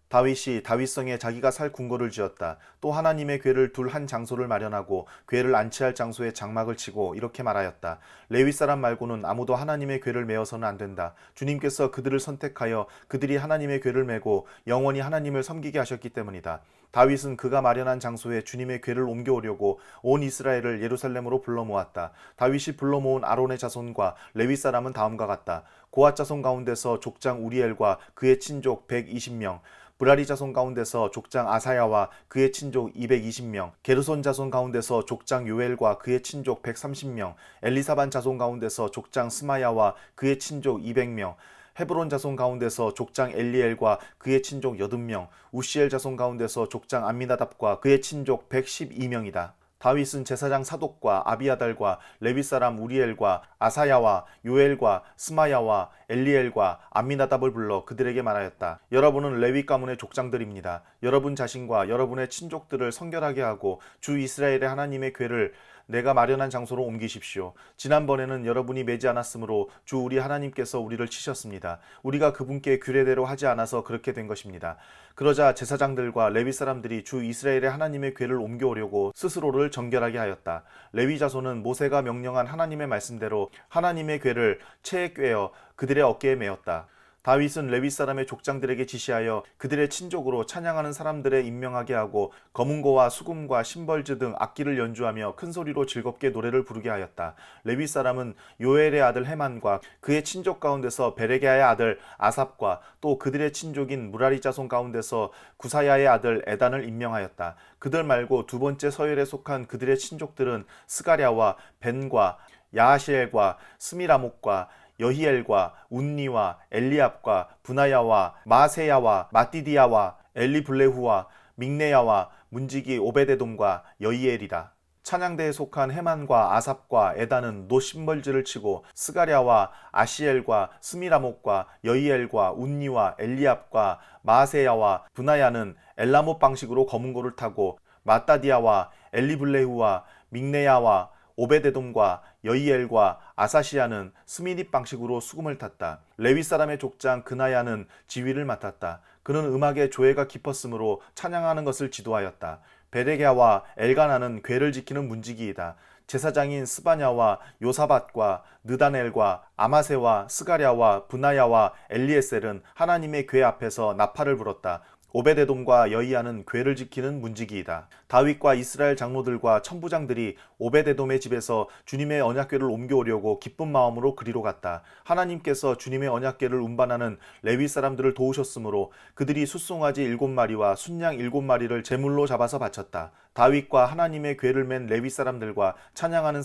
다윗이 다윗성에 자기가 살 궁궐을 지었다. 또 하나님의 궤를 둘 한 장소를 마련하고 궤를 안치할 장소에 장막을 치고 이렇게 말하였다. 레위 사람 말고는 아무도 하나님의 궤를 메어서는 안 된다. 주님께서 그들을 선택하여 그들이 하나님의 궤를 메고 영원히 하나님을 섬기게 하셨기 때문이다. 다윗은 그가 마련한 장소에 주님의 궤를 옮겨오려고 온 이스라엘을 예루살렘으로 불러 모았다. 다윗이 불러 모은 아론의 자손과 레위 사람은 다음과 같다. 고앗 자손 가운데서 족장 우리엘과 그의 친족 120명, 브라리 자손 가운데서 족장 아사야와 그의 친족 220명, 게르손 자손 가운데서 족장 요엘과 그의 친족 130명, 엘리사반 자손 가운데서 족장 스마야와 그의 친족 200명, 헤브론 자손 가운데서 족장 엘리엘과 그의 친족 80명, 우시엘 자손 가운데서 족장 암미나답과 그의 친족 112명이다. 다윗은 제사장 사독과 아비아달과 레위 사람 우리엘과 아사야와 요엘과 스마야와 엘리엘과 암미나답을 불러 그들에게 말하였다. 여러분은 레위 가문의 족장들입니다. 여러분 자신과 여러분의 친족들을 성결하게 하고 주 이스라엘의 하나님의 궤를 내가 마련한 장소로 옮기십시오. 지난번에는 여러분이 매지 않았으므로 주 우리 하나님께서 우리를 치셨습니다. 우리가 그분께 규례대로 하지 않아서 그렇게 된 것입니다. 그러자 제사장들과 레위 사람들이 주 이스라엘의 하나님의 궤를 옮겨오려고 스스로를 정결하게 하였다. 레위 자손은 모세가 명령한 하나님의 말씀대로 하나님의 궤를 채에 꿰어 그들의 어깨에 메었다. 다윗은 레위 사람의 족장들에게 지시하여 그들의 친족으로 찬양하는 사람들에 임명하게 하고 거문고와 수금과 심벌즈 등 악기를 연주하며 큰 소리로 즐겁게 노래를 부르게 하였다. 레위 사람은 요엘의 아들 헤만과 그의 친족 가운데서 베레게아의 아들 아삽과 또 그들의 친족인 무라리 자손 가운데서 구사야의 아들 에단을 임명하였다. 그들 말고 두 번째 서열에 속한 그들의 친족들은 스가랴와 벤과 야하시엘과 스미라목과 여히엘과 운니와 엘리압과 분하야와 마세야와 마띠디야와 엘리블레후와 믹네야와 문지기 오베데돔과 여히엘이다. 찬양대에 속한 헤만과 아삽과 에단은 노 심벌즈를 치고 스가랴와 아시엘과 스미라목과 여히엘과 운니와 엘리압과 마세야와 분하야는 엘라못 방식으로 거문고를 타고 마따디야와 엘리블레후와 믹네야와 오베데돔과 여히엘과 아사시아는 스미닛 방식으로 수금을 탔다. 레위 사람의 족장 그나야는 지휘를 맡았다. 그는 음악에 조예가 깊었으므로 찬양하는 것을 지도하였다. 베레게아와 엘가나는 궤를 지키는 문지기이다. 제사장인 스바냐와 요사밧과 느다넬과 아마세와 스가랴와 분하야와 엘리에셀은 하나님의 궤 앞에서 나팔을 불었다. 오베데돔과 여히야는 궤를 지키는 문지기이다. 다윗과 이스라엘 장로들과 천부장들이 오베데돔의 집에서 주님의 언약궤를 옮겨오려고 기쁜 마음으로 그리로 갔다. 하나님께서 주님의 언약궤를 운반하는 레위 사람들을 도우셨으므로 그들이 숫송아지 7마리와 순양 7마리를 제물로 잡아서 바쳤다. 다윗과 하나님의 궤를 맨 레위 사람들과 찬양하는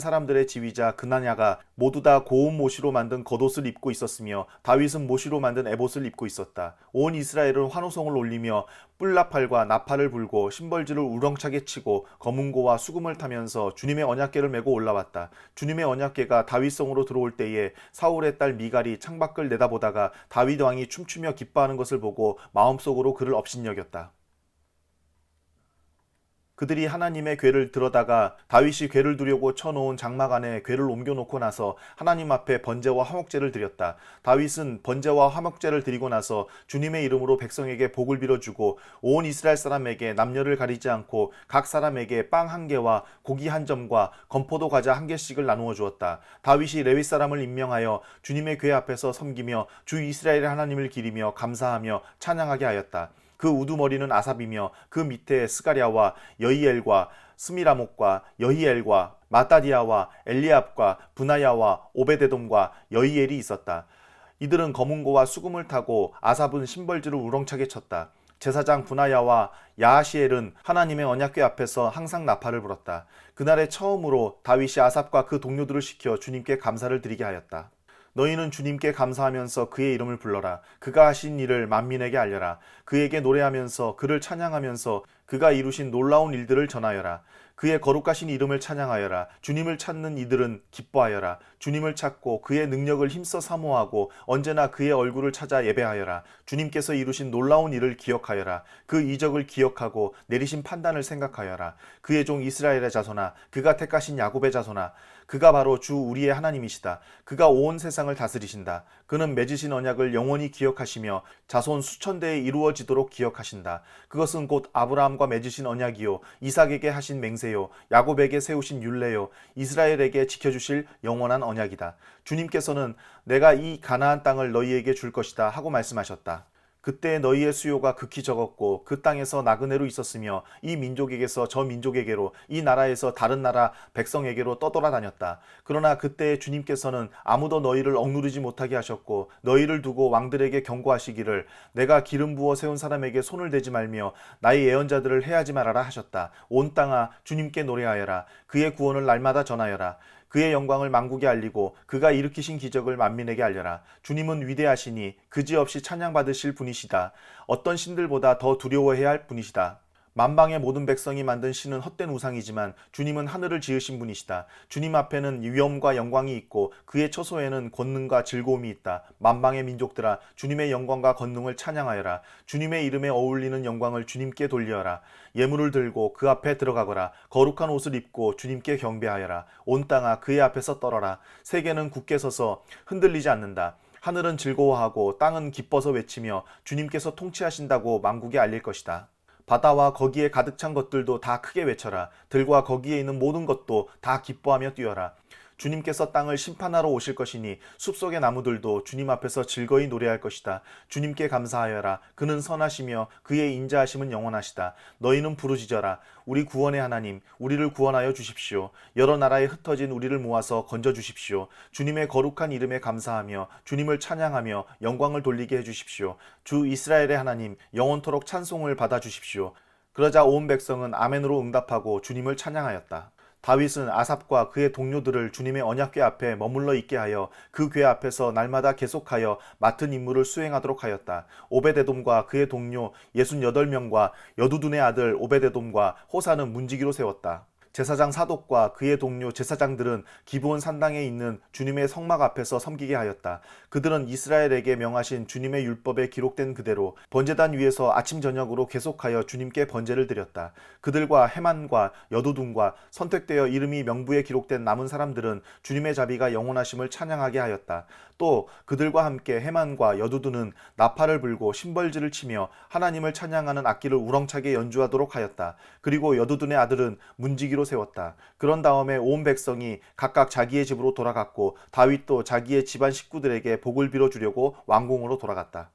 사람들의 지휘자 그나냐가 모두 다 고운 모시로 만든 겉옷을 입고 있었으며 다윗은 모시로 만든 에봇을 입고 있었다. 온 이스라엘은 환호성을 올리며 뿔나팔과 나팔을 불고 심벌즈를 우렁차게 치고 거문고와 수금을 타면서 주님의 언약궤를 메고 올라왔다. 주님의 언약궤가 다윗성으로 들어올 때에 사울의 딸 미갈이 창밖을 내다보다가 다윗 왕이 춤추며 기뻐하는 것을 보고 마음속으로 그를 업신여겼다. 그들이 하나님의 궤를 들어다가 다윗이 궤를 두려고 쳐놓은 장막 안에 궤를 옮겨놓고 나서 하나님 앞에 번제와 화목제를 드렸다. 다윗은 번제와 화목제를 드리고 나서 주님의 이름으로 백성에게 복을 빌어주고 온 이스라엘 사람에게 남녀를 가리지 않고 각 사람에게 빵 1개와 고기 1점과 건포도 과자 1개씩을 나누어 주었다. 다윗이 레위 사람을 임명하여 주님의 궤 앞에서 섬기며 주 이스라엘의 하나님을 기리며 감사하며 찬양하게 하였다. 그 우두머리는 아삽이며 그 밑에 스가랴와 여히엘과 스미라목과 여히엘과 마따디야와 엘리압과 분하야와 오베데돔과 여히엘이 있었다. 이들은 거문고와 수금을 타고 아삽은 심벌즈를 우렁차게 쳤다. 제사장 분하야와 야하시엘은 하나님의 언약궤 앞에서 항상 나팔을 불었다. 그날에 처음으로 다윗이 아삽과 그 동료들을 시켜 주님께 감사를 드리게 하였다. 너희는 주님께 감사하면서 그의 이름을 불러라. 그가 하신 일을 만민에게 알려라. 그에게 노래하면서 그를 찬양하면서 그가 이루신 놀라운 일들을 전하여라. 그의 거룩하신 이름을 찬양하여라. 주님을 찾는 이들은 기뻐하여라. 주님을 찾고 그의 능력을 힘써 사모하고 언제나 그의 얼굴을 찾아 예배하여라. 주님께서 이루신 놀라운 일을 기억하여라. 그 이적을 기억하고 내리신 판단을 생각하여라. 그의 종 이스라엘의 자손아, 그가 택하신 야곱의 자손아, 그가 바로 주 우리의 하나님이시다. 그가 온 세상을 다스리신다. 그는 맺으신 언약을 영원히 기억하시며 자손 수천 대에 이루어지도록 기억하신다. 그것은 곧 아브라함과 맺으신 언약이요 이삭에게 하신 맹세요 야곱에게 세우신 율례요 이스라엘에게 지켜주실 영원한 언약이다. 주님께서는 내가 이 가나안 땅을 너희에게 줄 것이다 하고 말씀하셨다. 그때 너희의 수요가 극히 적었고 그 땅에서 나그네로 있었으며 이 민족에게서 저 민족에게로 이 나라에서 다른 나라 백성에게로 떠돌아다녔다. 그러나 그때 주님께서는 아무도 너희를 억누르지 못하게 하셨고 너희를 두고 왕들에게 경고하시기를 내가 기름 부어 세운 사람에게 손을 대지 말며 나의 예언자들을 해하지 말아라 하셨다. 온 땅아 주님께 노래하여라. 그의 구원을 날마다 전하여라. 그의 영광을 만국에 알리고 그가 일으키신 기적을 만민에게 알려라. 주님은 위대하시니 그지없이 찬양받으실 분이시다. 어떤 신들보다 더 두려워해야 할 분이시다. 만방의 모든 백성이 만든 신은 헛된 우상이지만 주님은 하늘을 지으신 분이시다. 주님 앞에는 위엄과 영광이 있고 그의 처소에는 권능과 즐거움이 있다. 만방의 민족들아 주님의 영광과 권능을 찬양하여라. 주님의 이름에 어울리는 영광을 주님께 돌리어라. 예물을 들고 그 앞에 들어가거라. 거룩한 옷을 입고 주님께 경배하여라. 온 땅아 그의 앞에서 떨어라. 세계는 굳게 서서 흔들리지 않는다. 하늘은 즐거워하고 땅은 기뻐서 외치며 주님께서 통치하신다고 만국에 알릴 것이다. 바다와 거기에 가득 찬 것들도 다 크게 외쳐라. 들과 거기에 있는 모든 것도 다 기뻐하며 뛰어라. 주님께서 땅을 심판하러 오실 것이니 숲속의 나무들도 주님 앞에서 즐거이 노래할 것이다. 주님께 감사하여라. 그는 선하시며 그의 인자하심은 영원하시다. 너희는 부르짖어라. 우리 구원의 하나님, 우리를 구원하여 주십시오. 여러 나라에 흩어진 우리를 모아서 건져 주십시오. 주님의 거룩한 이름에 감사하며 주님을 찬양하며 영광을 돌리게 해주십시오. 주 이스라엘의 하나님, 영원토록 찬송을 받아 주십시오. 그러자 온 백성은 아멘으로 응답하고 주님을 찬양하였다. 다윗은 아삽과 그의 동료들을 주님의 언약궤 앞에 머물러 있게 하여 그 궤 앞에서 날마다 계속하여 맡은 임무를 수행하도록 하였다. 오베데돔과 그의 동료 68명과 여두둔의 아들 오베데돔과 호사는 문지기로 세웠다. 제사장 사독과 그의 동료 제사장들은 기브온 산당에 있는 주님의 성막 앞에서 섬기게 하였다. 그들은 이스라엘에게 명하신 주님의 율법에 기록된 그대로 번제단 위에서 아침 저녁으로 계속하여 주님께 번제를 드렸다. 그들과 헤만과 여두둔과 선택되어 이름이 명부에 기록된 남은 사람들은 주님의 자비가 영원하심을 찬양하게 하였다. 또 그들과 함께 헤만과 여두둔은 나팔을 불고 심벌지를 치며 하나님을 찬양하는 악기를 우렁차게 연주하도록 하였다. 그리고 여두둔의 아들은 문지기로 세웠다. 그런 다음에 온 백성이 각각 자기의 집으로 돌아갔고 다윗도 자기의 집안 식구들에게 복을 빌어주려고 왕궁으로 돌아갔다.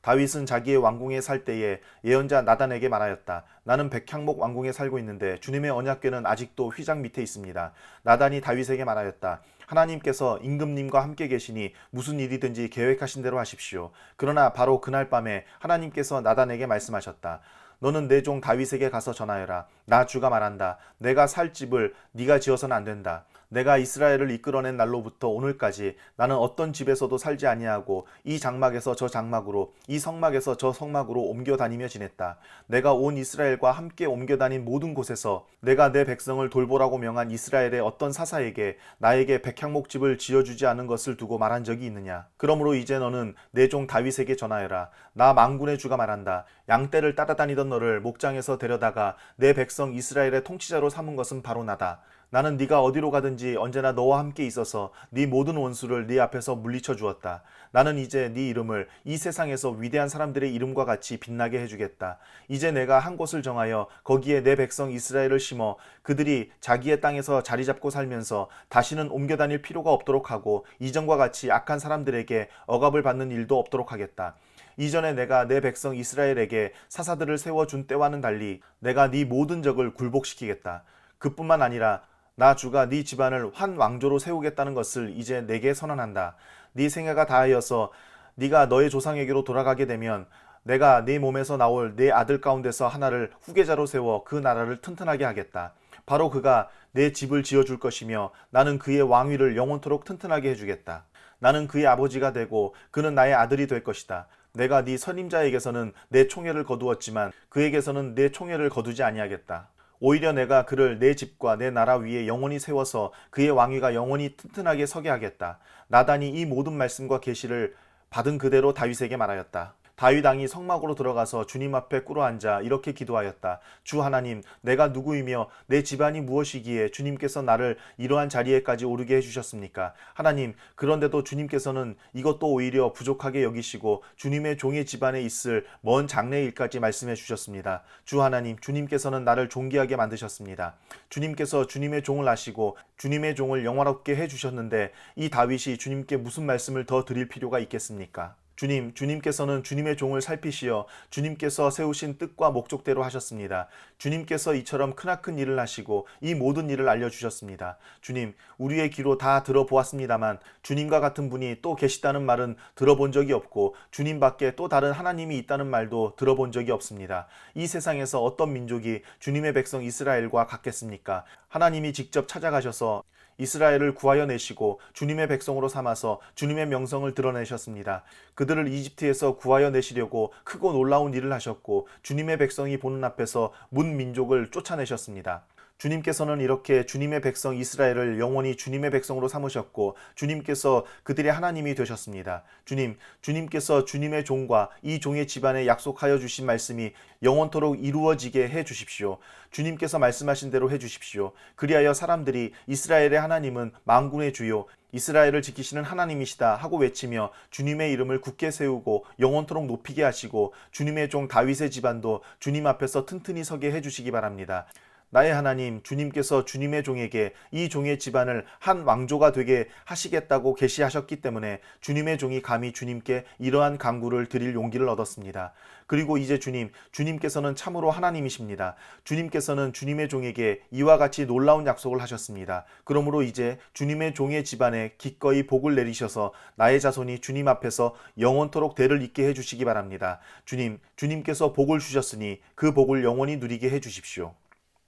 다윗은 자기의 왕궁에 살 때에 예언자 나단에게 말하였다. 나는 백향목 왕궁에 살고 있는데 주님의 언약궤는 아직도 휘장 밑에 있습니다. 나단이 다윗에게 말하였다. 하나님께서 임금님과 함께 계시니 무슨 일이든지 계획하신 대로 하십시오. 그러나 바로 그날 밤에 하나님께서 나단에게 말씀하셨다. 너는 내 종 다윗에게 가서 전하여라. 나 주가 말한다. 내가 살 집을 네가 지어서는 안 된다. 내가 이스라엘을 이끌어낸 날로부터 오늘까지 나는 어떤 집에서도 살지 아니하고 이 장막에서 저 장막으로 이 성막에서 저 성막으로 옮겨 다니며 지냈다. 내가 온 이스라엘과 함께 옮겨 다닌 모든 곳에서 내가 내 백성을 돌보라고 명한 이스라엘의 어떤 사사에게 나에게 백향목집을 지어주지 않은 것을 두고 말한 적이 있느냐. 그러므로 이제 너는 내 종 다윗에게 전하여라. 나 만군의 주가 말한다. 양떼를 따라다니던 너를 목장에서 데려다가 내 백성 이스라엘의 통치자로 삼은 것은 바로 나다. 나는 네가 어디로 가든지 언제나 너와 함께 있어서 네 모든 원수를 네 앞에서 물리쳐 주었다. 나는 이제 네 이름을 이 세상에서 위대한 사람들의 이름과 같이 빛나게 해주겠다. 이제 내가 한 곳을 정하여 거기에 내 백성 이스라엘을 심어 그들이 자기의 땅에서 자리 잡고 살면서 다시는 옮겨 다닐 필요가 없도록 하고 이전과 같이 악한 사람들에게 억압을 받는 일도 없도록 하겠다. 이전에 내가 내 백성 이스라엘에게 사사들을 세워준 때와는 달리 내가 네 모든 적을 굴복시키겠다. 그뿐만 아니라 나 주가 네 집안을 한 왕조로 세우겠다는 것을 이제 내게 선언한다. 네 생애가 다하여서 네가 너의 조상에게로 돌아가게 되면 내가 네 몸에서 나올 네 아들 가운데서 하나를 후계자로 세워 그 나라를 튼튼하게 하겠다. 바로 그가 내 집을 지어줄 것이며 나는 그의 왕위를 영원토록 튼튼하게 해주겠다. 나는 그의 아버지가 되고 그는 나의 아들이 될 것이다. 내가 네 선임자에게서는 내 총애를 거두었지만 그에게서는 내 총애를 거두지 아니하겠다. 오히려 내가 그를 내 집과 내 나라 위에 영원히 세워서 그의 왕위가 영원히 튼튼하게 서게 하겠다. 나단이 이 모든 말씀과 계시를 받은 그대로 다윗에게 말하였다. 다윗 왕이 성막으로 들어가서 주님 앞에 꿇어앉아 이렇게 기도하였다. 주 하나님, 내가 누구이며 내 집안이 무엇이기에 주님께서 나를 이러한 자리에까지 오르게 해주셨습니까? 하나님, 그런데도 주님께서는 이것도 오히려 부족하게 여기시고 주님의 종의 집안에 있을 먼 장래일까지 말씀해 주셨습니다. 주 하나님, 주님께서는 나를 존귀하게 만드셨습니다. 주님께서 주님의 종을 아시고 주님의 종을 영화롭게 해주셨는데 이 다윗이 주님께 무슨 말씀을 더 드릴 필요가 있겠습니까? 주님께서는 주님의 종을 살피시어 주님께서 세우신 뜻과 목적대로 하셨습니다. 주님께서 이처럼 크나큰 일을 하시고 이 모든 일을 알려주셨습니다. 주님, 우리의 귀로 다 들어보았습니다만 주님과 같은 분이 또 계시다는 말은 들어본 적이 없고 주님 밖에 또 다른 하나님이 있다는 말도 들어본 적이 없습니다. 이 세상에서 어떤 민족이 주님의 백성 이스라엘과 같겠습니까? 하나님이 직접 찾아가셔서 이스라엘을 구하여 내시고 주님의 백성으로 삼아서 주님의 명성을 드러내셨습니다. 그들을 이집트에서 구하여 내시려고 크고 놀라운 일을 하셨고 주님의 백성이 보는 앞에서 문 민족을 쫓아내셨습니다. 주님께서는 이렇게 주님의 백성 이스라엘을 영원히 주님의 백성으로 삼으셨고 주님께서 그들의 하나님이 되셨습니다. 주님께서 주님의 종과 이 종의 집안에 약속하여 주신 말씀이 영원토록 이루어지게 해 주십시오. 주님께서 말씀하신 대로 해 주십시오. 그리하여 사람들이 이스라엘의 하나님은 만군의 주요 이스라엘을 지키시는 하나님이시다 하고 외치며 주님의 이름을 굳게 세우고 영원토록 높이게 하시고 주님의 종 다윗의 집안도 주님 앞에서 튼튼히 서게 해주시기 바랍니다. 나의 하나님, 주님께서 주님의 종에게 이 종의 집안을 한 왕조가 되게 하시겠다고 계시하셨기 때문에 주님의 종이 감히 주님께 이러한 간구를 드릴 용기를 얻었습니다. 그리고 이제 주님께서는 참으로 하나님이십니다. 주님께서는 주님의 종에게 이와 같이 놀라운 약속을 하셨습니다. 그러므로 이제 주님의 종의 집안에 기꺼이 복을 내리셔서 나의 자손이 주님 앞에서 영원토록 대를 잇게 해주시기 바랍니다. 주님께서 복을 주셨으니 그 복을 영원히 누리게 해주십시오.